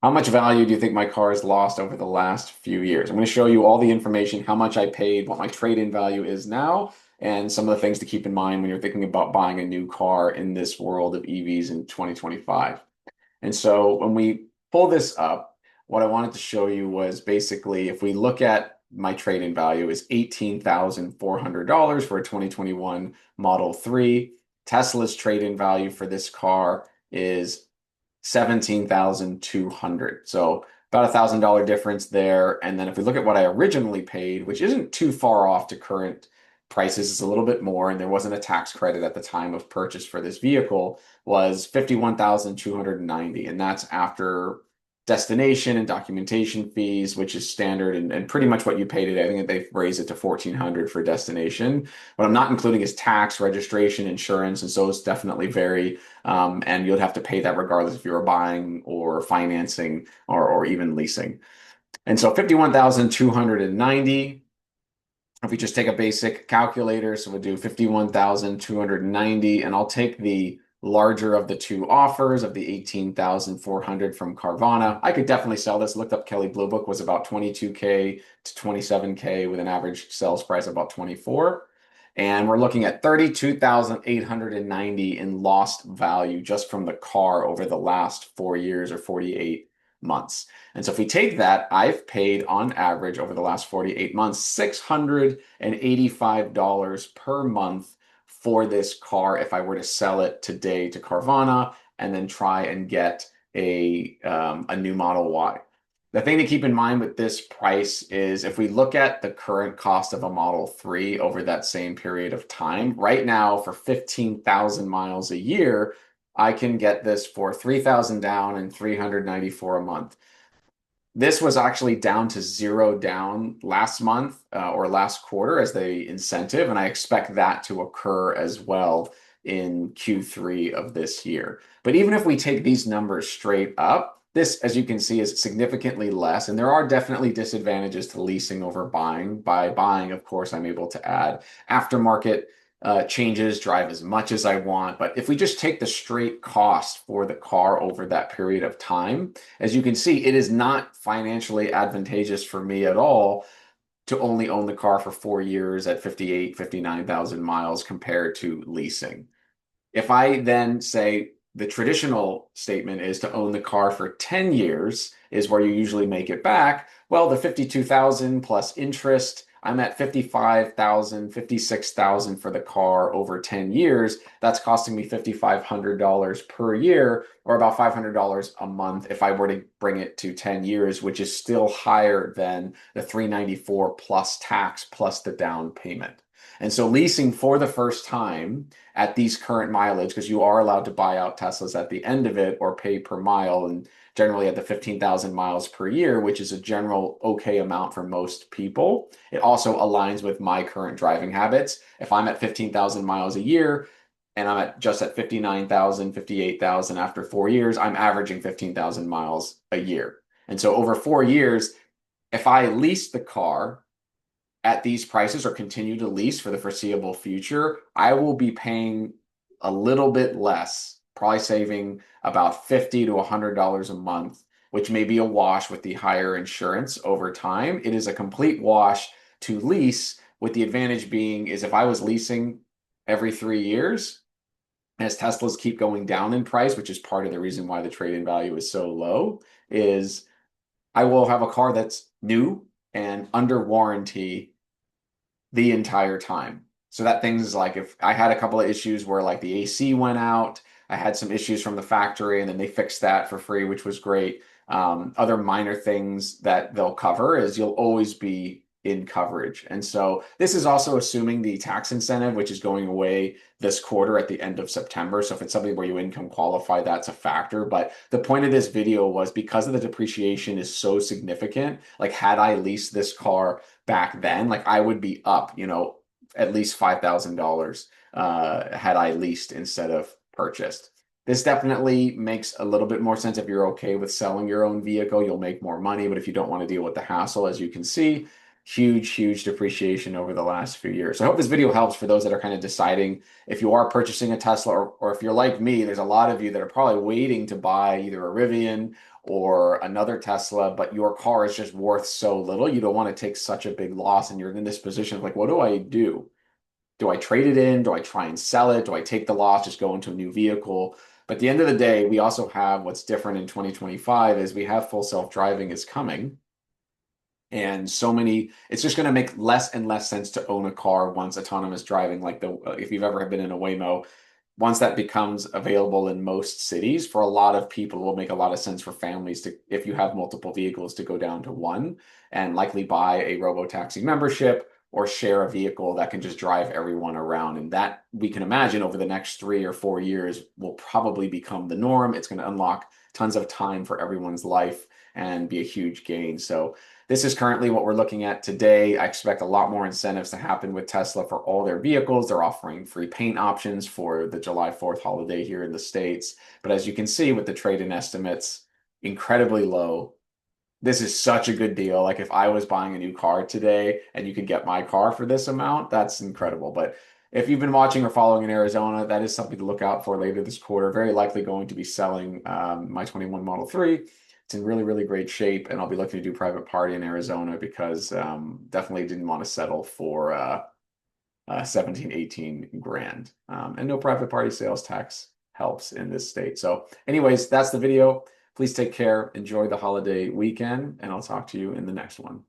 How much value do you think my car has lost over the last few years? I'm going to show you all the information, how much I paid, what my trade-in value is now, and some of the things to keep in mind when you're thinking about buying a new car in this world of EVs in 2025. And so when we pull this up, what I wanted to show you was basically if we look at my trade-in value is $18,400 for a 2021 Model 3. Tesla's trade-in value for this car is 17,200. So about $1,000 difference there. And then if we look at what I originally paid, which isn't too far off to current prices, it's a little bit more, and there wasn't a tax credit at the time of purchase for this vehicle, was 51,290. And that's after destination and documentation fees, which is standard and pretty much what you pay today. I think they've raised it to 1,400 for destination. What I'm not including is tax, registration, insurance, and so it's definitely vary. And you'd have to pay that regardless if you were buying or financing or even leasing. And so 51,290. If we just take a basic calculator, so we'll do 51,290, and I'll take the larger of the two offers of the 18,400 from Carvana. I could definitely sell this. Looked up Kelley Blue Book was about 22K to 27K with an average sales price of about 24. And we're looking at 32,890 in lost value just from the car over the last 4 years or 48 months. And so if we take that, I've paid on average over the last 48 months, $685 per month for this car if I were to sell it today to Carvana and then try and get a new Model Y. The thing to keep in mind with this price is if we look at the current cost of a Model 3 over that same period of time, right now for 15,000 miles a year, I can get this for 3,000 down and 394 a month. This was actually down to zero down last month or last quarter as the incentive, and I expect that to occur as well in Q3 of this year. But even if we take these numbers straight up, this, as you can see, is significantly less, and there are definitely disadvantages to leasing over buying. By buying, of course, I'm able to add aftermarket changes, drive as much as I want. But if we just take the straight cost for the car over that period of time, as you can see, it is not financially advantageous for me at all to only own the car for 4 years at 58, 59,000 miles compared to leasing. If I then say the traditional statement is to own the car for 10 years is where you usually make it back, well, the 52,000 plus interest, I'm at 55,000, 56,000 for the car over 10 years. That's costing me $5,500 per year or about $500 a month if I were to bring it to 10 years, which is still higher than the 394 plus tax plus the down payment. And so leasing for the first time at these current mileage, because you are allowed to buy out Teslas at the end of it or pay per mile, and generally at the 15,000 miles per year, which is a general okay amount for most people. It also aligns with my current driving habits. If I'm at 15,000 miles a year and I'm just at 59,000, 58,000 after 4 years, I'm averaging 15,000 miles a year. And so over 4 years, if I lease the car at these prices or continue to lease for the foreseeable future, I will be paying a little bit less, probably saving about $50 to $100 a month, which may be a wash with the higher insurance over time. It is a complete wash to lease, with the advantage being is if I was leasing every 3 years, as Teslas keep going down in price, which is part of the reason why the trade-in value is so low, is I will have a car that's new and under warranty the entire time. So that things is like if I had a couple of issues where like the AC went out, I had some issues from the factory and then they fixed that for free, which was great. Other minor things that they'll cover is you'll always be in coverage. And so this is also assuming the tax incentive, which is going away this quarter at the end of September. So if it's something where you income qualify, that's a factor. But the point of this video was because of the depreciation is so significant, like had I leased this car back then, like I would be up, at least $5,000 had I leased instead of purchased. This definitely makes a little bit more sense if you're okay with selling your own vehicle. You'll make more money, but if you don't want to deal with the hassle, as you can see, huge, huge depreciation over the last few years. So I hope this video helps for those that are kind of deciding if you are purchasing a Tesla, or if you're like me, there's a lot of you that are probably waiting to buy either a Rivian or another Tesla, but your car is just worth so little. You don't want to take such a big loss, and you're in this position of like, what do I do? Do I trade it in? Do I try and sell it? Do I take the loss, just go into a new vehicle? But at the end of the day, we also have what's different in 2025 is we have full self-driving is coming. And so many, it's just going to make less and less sense to own a car once autonomous driving, like if you've ever been in a Waymo, once that becomes available in most cities, for a lot of people, it will make a lot of sense for families to, if you have multiple vehicles, to go down to one and likely buy a robo-taxi membership or share a vehicle that can just drive everyone around. And that we can imagine over the next 3 or 4 years will probably become the norm. It's going to unlock tons of time for everyone's life and be a huge gain. So this is currently what we're looking at today. I expect a lot more incentives to happen with Tesla for all their vehicles. They're offering free paint options for the July 4th holiday here in the States. But as you can see with the trade-in estimates, incredibly low. This is such a good deal. Like if I was buying a new car today and you could get my car for this amount, that's incredible. But if you've been watching or following in Arizona, that is something to look out for later this quarter. Very likely going to be selling my 21 Model 3. It's in really, really great shape, and I'll be looking to do private party in Arizona because definitely didn't want to settle for 17, 18 grand. And no private party sales tax helps in this state. So anyways, that's the video. Please take care. Enjoy the holiday weekend, and I'll talk to you in the next one.